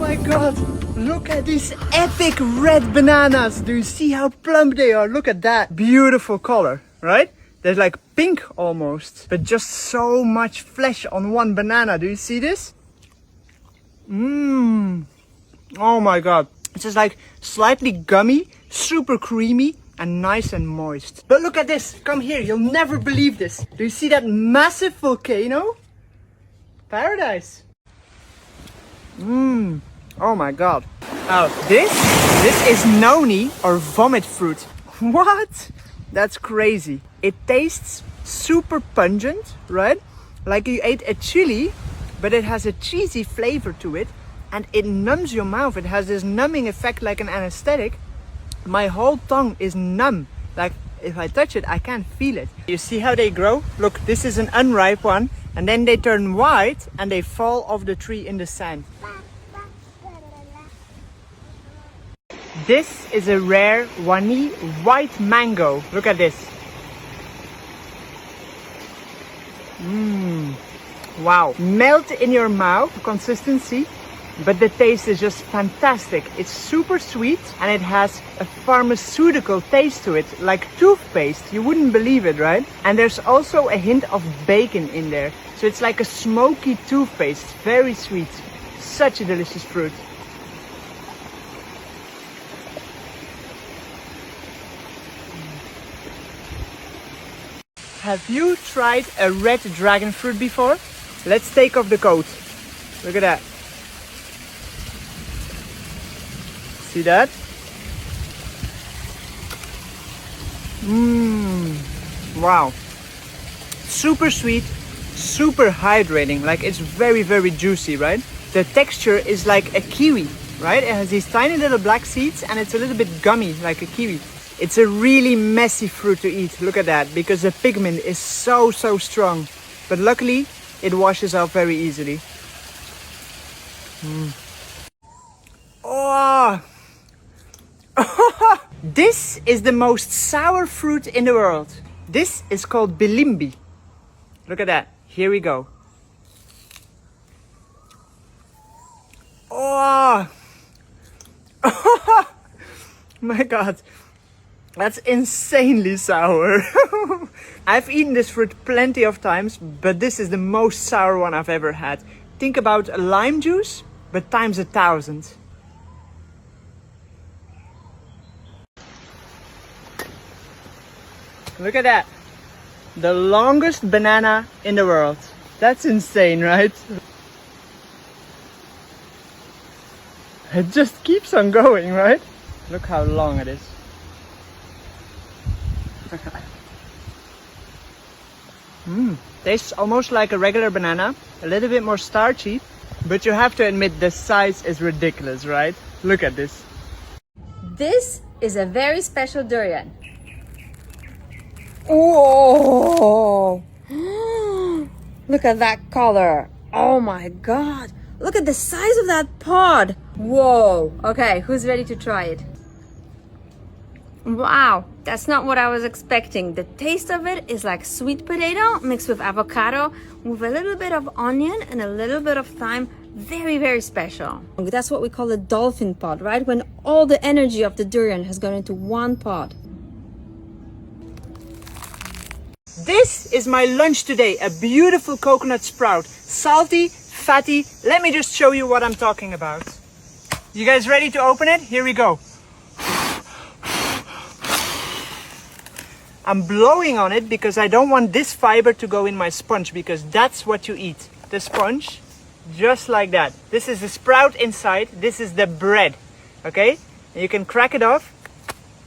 my god, look at these epic red bananas. Do you see how plump they are? Look at that beautiful color, right? They're like pink almost, but just so much flesh on one banana. Do you see this? Oh my god. It's just like slightly gummy, super creamy, and nice and moist. But look at this. Come here. You'll never believe this. Do you see that massive volcano? Paradise. Oh my god. Oh, this is noni or vomit fruit. What? That's crazy. It tastes super pungent, right? Like you ate a chili, but it has a cheesy flavor to it, and it numbs your mouth. It has this numbing effect like an anesthetic. My whole tongue is numb. Like if I touch it, I can't feel it. You see how they grow? Look, this is an unripe one, and then they turn white and they fall off the tree in the sand. This is a rare Wani white mango. Look at this. Wow. Melt in your mouth consistency, but the taste is just fantastic. It's super sweet and it has a pharmaceutical taste to it, like toothpaste. You wouldn't believe it, right? And there's also a hint of bacon in there. So it's like a smoky toothpaste. Very sweet. Such a delicious fruit. Have you tried a red dragon fruit before? Let's take off the coat. Look at that. See that? Wow. Super sweet, super hydrating. Like it's very, very juicy, right? The texture is like a kiwi, right? It has these tiny little black seeds and it's a little bit gummy like a kiwi. It's a really messy fruit to eat. Look at that, because the pigment is so strong. But luckily, it washes off very easily. Oh! This is the most sour fruit in the world. This is called bilimbi. Look at that. Here we go. Oh! My god. That's insanely sour. I've eaten this fruit plenty of times, but this is the most sour one I've ever had. Think about a lime juice, but times 1,000. Look at that. The longest banana in the world. That's insane, right? It just keeps on going, right? Look how long it is. Tastes almost like a regular banana, a little bit more starchy, but you have to admit the size is ridiculous, right? Look at this. This is a very special durian. Oh! Look at that color. Oh my god. Look at the size of that pod. Whoa. Okay, who's ready to try it? Wow, that's not what I was expecting. The taste of it is like sweet potato mixed with avocado with a little bit of onion and a little bit of thyme. Very, very special. That's what we call a dolphin pod, right? When all the energy of the durian has gone into one pod. This is my lunch today, a beautiful coconut sprout. Salty, fatty. Let me just show you what I'm talking about. You guys ready to open it? Here we go. I'm blowing on it because I don't want this fiber to go in my sponge, because that's what you eat. The sponge, just like that. This is the sprout inside. This is the bread, okay? And you can crack it off.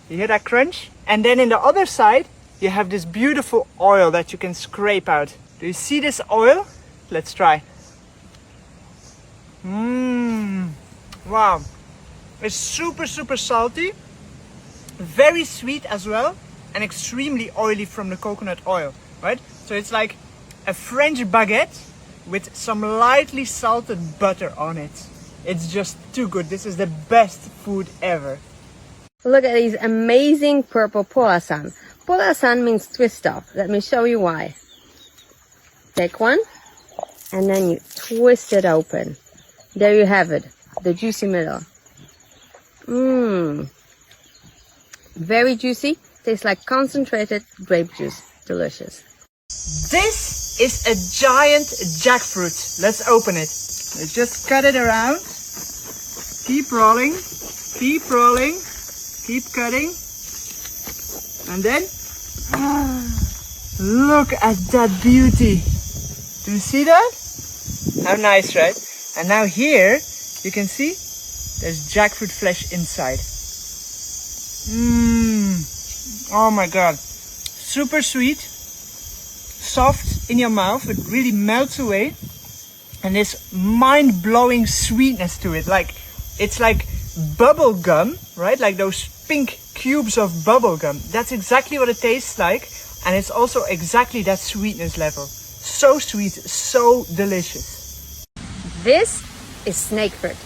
You hear that crunch? And then in the other side, you have this beautiful oil that you can scrape out. Do you see this oil? Let's try. Wow. It's super salty. Very sweet as well. And extremely oily from the coconut oil, right? So it's like a French baguette with some lightly salted butter on it. It's just too good. This is the best food ever. Look at these amazing purple polasan. Polasan means twist off. Let me show you why. Take one and then you twist it open. There you have it. the juicy middle. Mmm. Very juicy. Tastes like concentrated grape juice. Delicious. This is a giant jackfruit. Let's open it. Let's just cut it around. Keep rolling. Keep rolling. Keep cutting. And then, look at that beauty. Do you see that? How nice, right? And now here, you can see, there's jackfruit flesh inside. Oh my god. Super sweet. Soft in your mouth. It really melts away. And this mind-blowing sweetness to it. Like, it's like bubble gum, right? Like those pink cubes of bubble gum. That's exactly what it tastes like. And it's also exactly that sweetness level. So sweet, so delicious. This is snake fruit.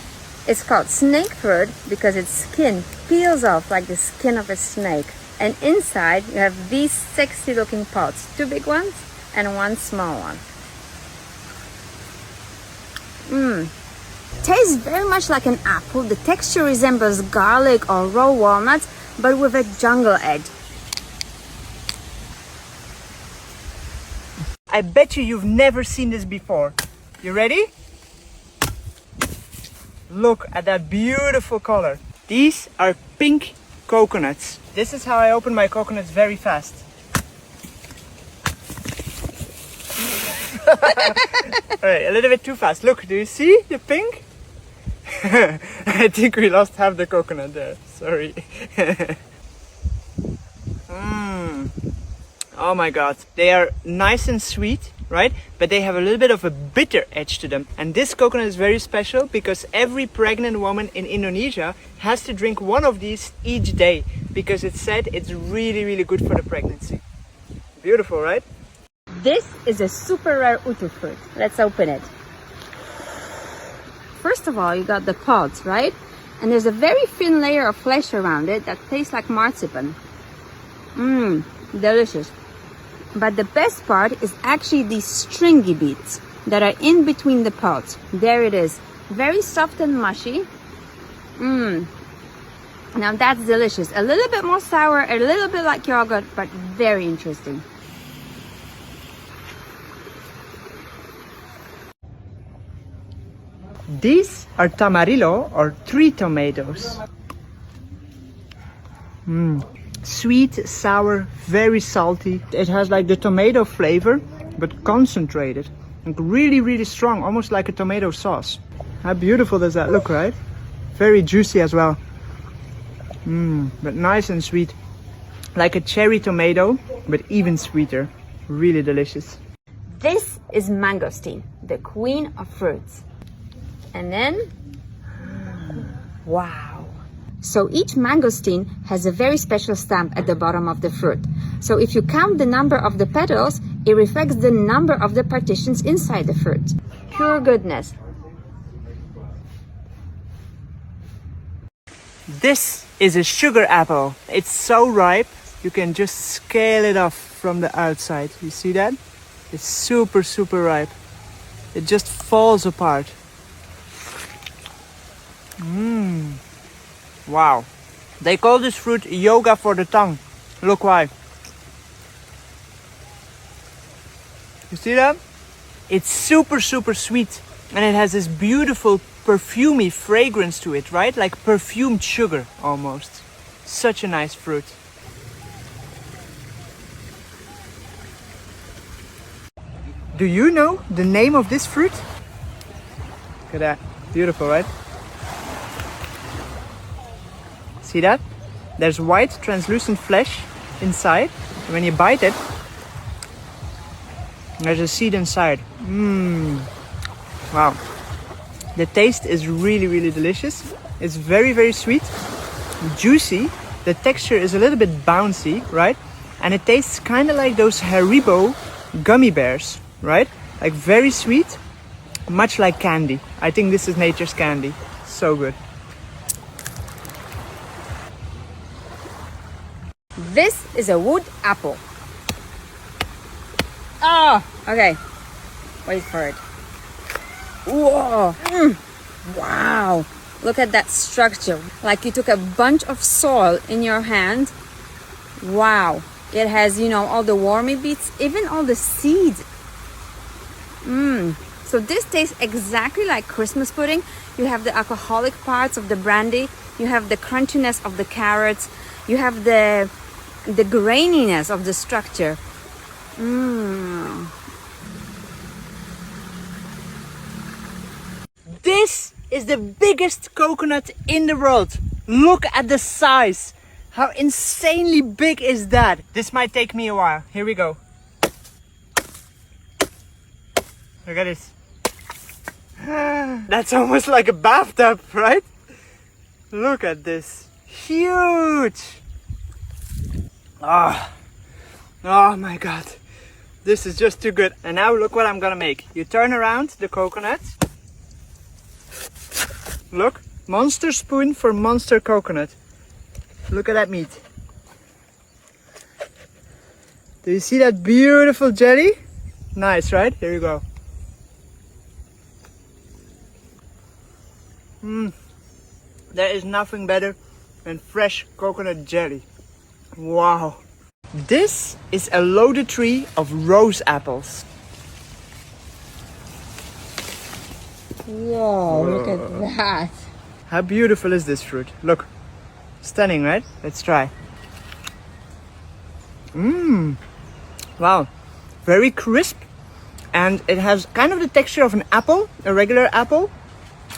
It's called snake fruit because its skin peels off like the skin of a snake. And inside you have these sexy looking pods. 2 big ones and 1 small one. Tastes very much like an apple. The texture resembles garlic or raw walnuts, but with a jungle edge. I bet you've never seen this before. You ready? Look at that beautiful color. These are pink coconuts. This is how I open my coconuts very fast. Alright, a little bit too fast. Look, do you see the pink? I think we lost half the coconut there. Sorry. Oh my god. They are nice and sweet, right? But they have a little bit of a bitter edge to them. And this coconut is very special because every pregnant woman in Indonesia has to drink one of these each day because it's said it's really, really good for the pregnancy. Beautiful, right? This is a super rare utu fruit. Let's open it. First of all, you got the pods, right? And there's a very thin layer of flesh around it that tastes like marzipan. Delicious. But the best part is actually these stringy bits that are in between the pods. There it is. Very soft and mushy. Now that's delicious. A little bit more sour, a little bit like yogurt, but very interesting. These are tamarillo or tree tomatoes. Sweet, sour, very salty. It has like the tomato flavor, but concentrated. Like really, really strong, almost like a tomato sauce. How beautiful does that look, right? Very juicy as well. But nice and sweet. Like a cherry tomato, but even sweeter. Really delicious. This is mangosteen, the queen of fruits. And then, wow. So each mangosteen has a very special stamp at the bottom of the fruit. So if you count the number of the petals, it reflects the number of the partitions inside the fruit. Pure goodness. This is a sugar apple. It's so ripe, you can just scale it off from the outside. You see that? It's super, super ripe. It just falls apart. Wow. They call this fruit yoga for the tongue. Look why. You see that? It's super, super sweet. And it has this beautiful perfumey fragrance to it, right? Like perfumed sugar almost. Such a nice fruit. Do you know the name of this fruit? Look at that. Beautiful, right? See that? There's white translucent flesh inside. And when you bite it, there's a seed inside. Wow. The taste is really, really delicious. It's very, very sweet, juicy. The texture is a little bit bouncy, right? And it tastes kind of like those Haribo gummy bears, right? Like very sweet, much like candy. I think this is nature's candy. So good. This is a wood apple. Oh, okay. Wait for it. Whoa. Wow. Look at that structure. Like you took a bunch of soil in your hand. Wow. It has, you know, all the wormy bits, even all the seeds. So this tastes exactly like Christmas pudding. You have the alcoholic parts of the brandy. You have the crunchiness of the carrots. You have the graininess of the structure. This is the biggest coconut in the world. Look at the size. How insanely big is that? This might take me a while. Here we go. Look at this. That's almost like a bathtub, right? Look at this. Huge. Oh my god. This is just too good. And now look what I'm gonna make. You turn around the coconut. Look, monster spoon for monster coconut. Look at that meat. Do you see that beautiful jelly? Nice, right? Here you go. There is nothing better than fresh coconut jelly. Wow. This is a loaded tree of rose apples. Whoa, look at that. How beautiful is this fruit? Look. Stunning, right? Let's try. Wow. Very crisp. And it has kind of the texture of an apple, a regular apple.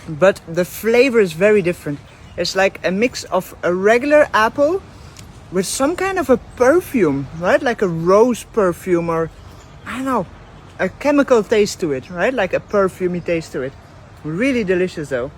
But the flavor is very different. It's like a mix of a regular apple with some kind of a perfume, right? Like a rose perfume, or I don't know, a chemical taste to it, right? Like a perfumey taste to it. Really delicious though.